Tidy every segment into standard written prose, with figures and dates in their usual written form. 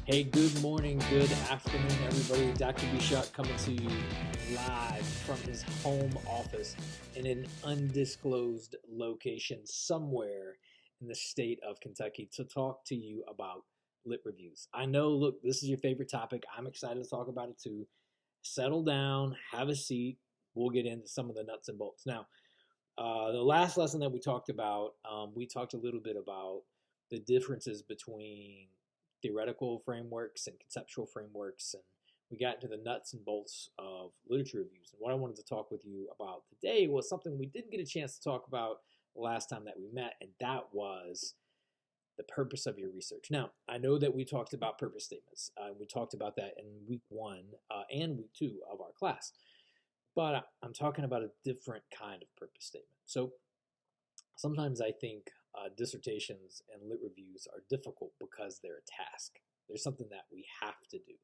Hey, good morning, good afternoon, everybody. Dr. Bishop coming to you live from his home office in an undisclosed location somewhere in the state of Kentucky to talk to you about lit reviews. I know, look, this is your favorite topic. I'm excited to talk about it too. Settle down, have a seat. We'll get into some of the nuts and bolts. Now, the last lesson that we talked about, we talked a little bit about the differences between theoretical frameworks and conceptual frameworks, and we got into the nuts and bolts of literature reviews. And what I wanted to talk with you about today was something we didn't get a chance to talk about last time that we met, and that was the purpose of your research. Now, I know that we talked about purpose statements. We talked about that in week 1 and week 2 of our class. But I'm talking about a different kind of purpose statement. So sometimes I think dissertations and lit reviews are difficult because they're a task. They're something that we have to do.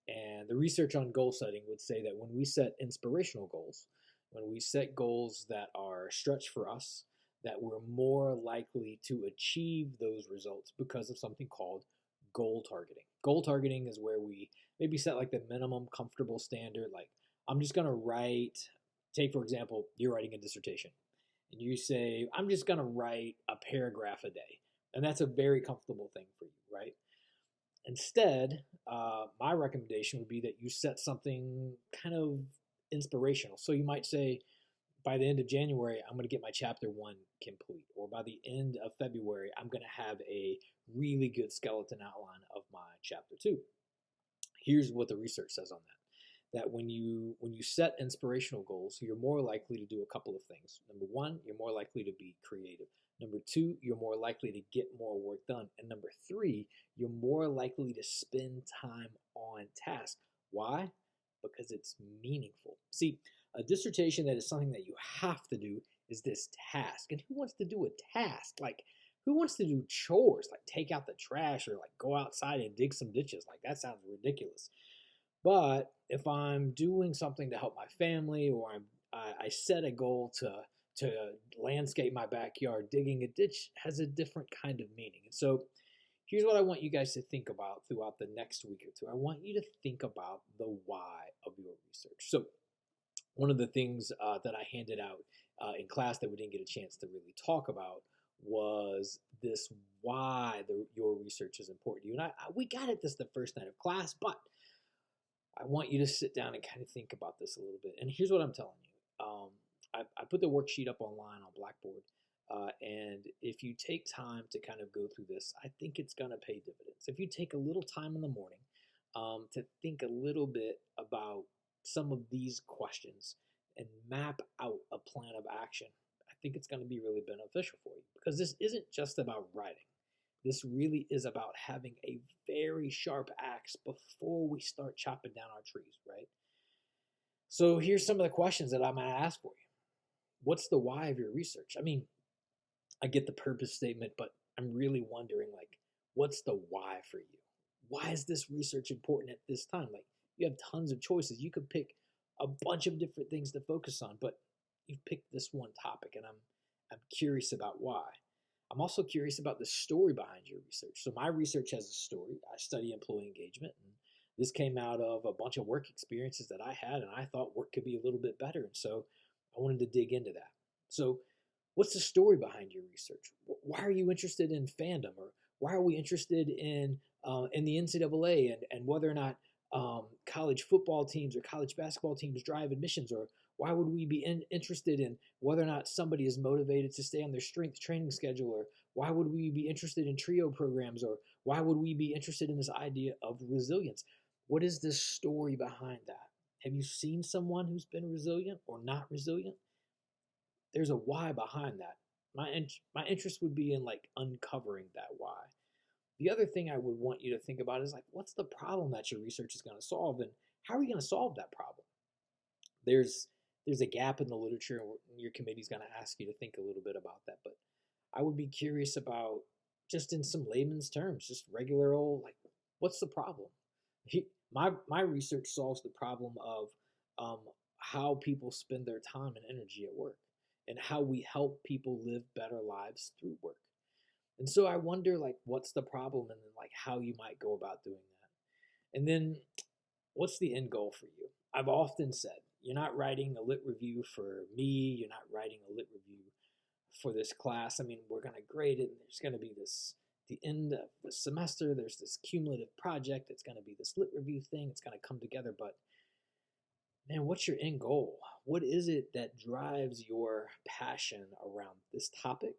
And the research on goal setting would say that when we set inspirational goals, when we set goals that are stretch for us, that we're more likely to achieve those results because of something called goal targeting. Goal targeting is where we maybe set like the minimum comfortable standard, like I'm just going to write, take for example, you're writing a dissertation, and you say, I'm just going to write a paragraph a day. And that's a very comfortable thing for you, right? Instead, my recommendation would be that you set something kind of inspirational. So you might say, by the end of January, I'm going to get my chapter 1 complete. Or by the end of February, I'm going to have a really good skeleton outline of my chapter 2. Here's what the research says on that when you set inspirational goals, you're more likely to do a couple of things. Number 1, you're more likely to be creative. Number 2, you're more likely to get more work done. And number 3, you're more likely to spend time on task. Why? Because it's meaningful. See, a dissertation that is something that you have to do is this task. And who wants to do a task? Like, who wants to do chores, like take out the trash or like go outside and dig some ditches? Like, that sounds ridiculous. But if I'm doing something to help my family, or I set a goal to landscape my backyard, digging a ditch has a different kind of meaning. And so here's what I want you guys to think about throughout the next week or two. I want you to think about the why of your research. So one of the things that I handed out in class that we didn't get a chance to really talk about was this why your research is important to you. And we got at this the first night of class, but I want you to sit down and kind of think about this a little bit. And here's what I'm telling you. I put the worksheet up online on Blackboard. And if you take time to kind of go through this, I think it's going to pay dividends. If you take a little time in the morning to think a little bit about some of these questions and map out a plan of action, I think it's going to be really beneficial for you, because this isn't just about writing. This really is about having a very sharp axe before we start chopping down our trees, right? So here's some of the questions that I'm going to ask for you. What's the why of your research? I mean, I get the purpose statement, but I'm really wondering, like, what's the why for you? Why is this research important at this time? Like, you have tons of choices. You could pick a bunch of different things to focus on, but you've picked this one topic, and I'm curious about why. I'm also curious about the story behind your research. So my research has a story. I study employee engagement, and this came out of a bunch of work experiences that I had, and I thought work could be a little bit better, and so I wanted to dig into that. So what's the story behind your research? Why are you interested in fandom, or why are we interested in the NCAA and whether or not college football teams or college basketball teams drive admissions, or why would we be interested in whether or not somebody is motivated to stay on their strength training schedule, or why would we be interested in trio programs, or why would we be interested in this idea of resilience? What is this story behind that? Have you seen someone who's been resilient or not resilient? There's a why behind that. My interest would be in like uncovering that why. The other thing I would want you to think about is like, what's the problem that your research is going to solve, and how are you going to solve that problem? There's a gap in the literature, and your committee's going to ask you to think a little bit about that. But I would be curious about, just in some layman's terms, just regular old, like, what's the problem? My research solves the problem of how people spend their time and energy at work, and how we help people live better lives through work. And so I wonder, like, what's the problem, and then like how you might go about doing that. And then what's the end goal for you? I've often said, you're not writing a lit review for me, you're not writing a lit review for this class. I mean, we're going to grade it, and there's going to be this, the end of the semester, there's this cumulative project, it's going to be this lit review thing, it's going to come together. But man, what's your end goal? What is it that drives your passion around this topic?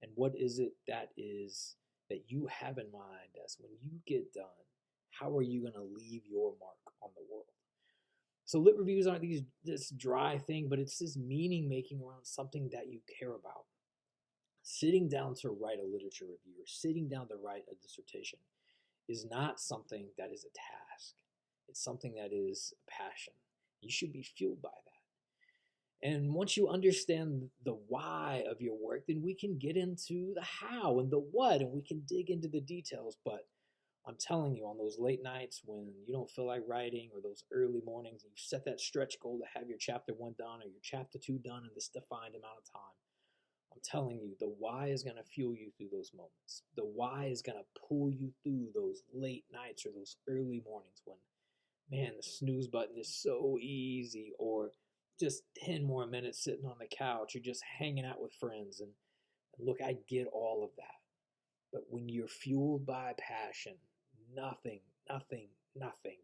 And what is it that you have in mind as when you get done, how are you going to leave your mark on the world? So lit reviews aren't this dry thing, but it's this meaning making around something that you care about. Sitting down to write a literature review or sitting down to write a dissertation is not something that is a task. It's something that is a passion. You should be fueled by that. And once you understand the why of your work, then we can get into the how and the what, and we can dig into the details. But I'm telling you, on those late nights when you don't feel like writing, or those early mornings, and you set that stretch goal to have your chapter 1 done or your chapter 2 done in this defined amount of time, I'm telling you, the why is going to fuel you through those moments. The why is going to pull you through those late nights or those early mornings when, man, the snooze button is so easy, or just 10 more minutes sitting on the couch, or just hanging out with friends. And look, I get all of that. But when you're fueled by passion, nothing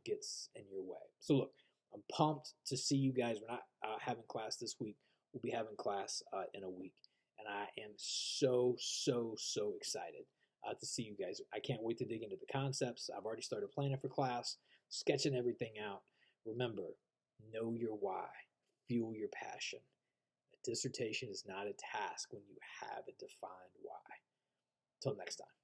gets in your way. So look, I'm pumped to see you guys. We're not having class this week. We'll be having class in a week. And I am so excited to see you guys. I can't wait to dig into the concepts. I've already started planning for class, sketching everything out. Remember, know your why. Fuel your passion. A dissertation is not a task when you have a defined why. Till next time.